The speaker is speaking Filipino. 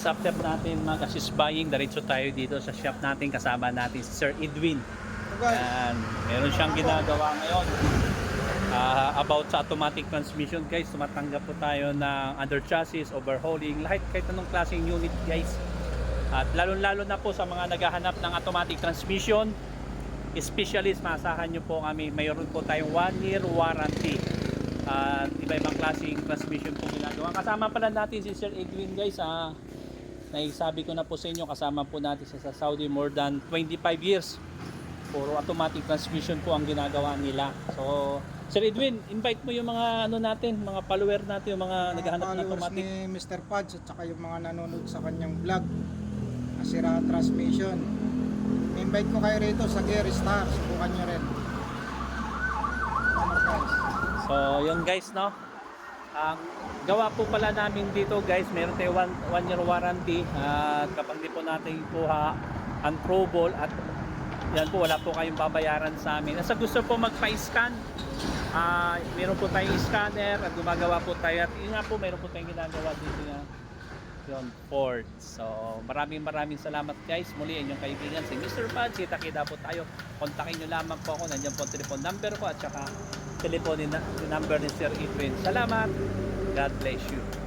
guys, after natin mag-assist buying, diretso tayo dito sa shop natin. Kasama natin si Sir Edwin. And meron siyang ginagawa ngayon about sa automatic transmission guys. Tumatanggap po tayo ng under chassis, overhauling, lahat kahit anong klaseng unit guys. At lalo na po sa mga naghahanap ng automatic transmission, specialist, maasahan nyo po kami. Mayroon po tayong 1-year warranty. Iba-ibang klaseng transmission po ginagawa. Kasama pala natin si Sir Edwin guys. Naisabi ko na po sa inyo, kasama po natin sa Saudi more than 25 years. Puro automatic transmission po ang ginagawa nila. So Sir Edwin, invite mo yung mga natin, mga follower natin, yung mga naghahanap ng automatic. Ni Mr. Pads at saka yung mga nanonood sa kanyang vlog na sira transmission. Invite ko kayo rito sa Gear Star. Subukan nyo rin. So yun guys, no, ang gawa po pala namin dito guys, meron tayo 1-year warranty. At kapag di po natin kuha ang trouble, at yan po, wala po kayong babayaran sa amin. At sa gusto po magpa-scan, meron po tayong scanner at gumagawa po tayo. At yun nga po, meron po tayong ginagawa dito nga yun, Ford. So maraming salamat guys. Muli inyong kaibigan si Mr. Pads. Kita-kita po tayo. Kontakin nyo lamang po ako. Nandiyan po ang telephone number ko at saka telephone number ni Sir Edwin. Salamat. God bless you.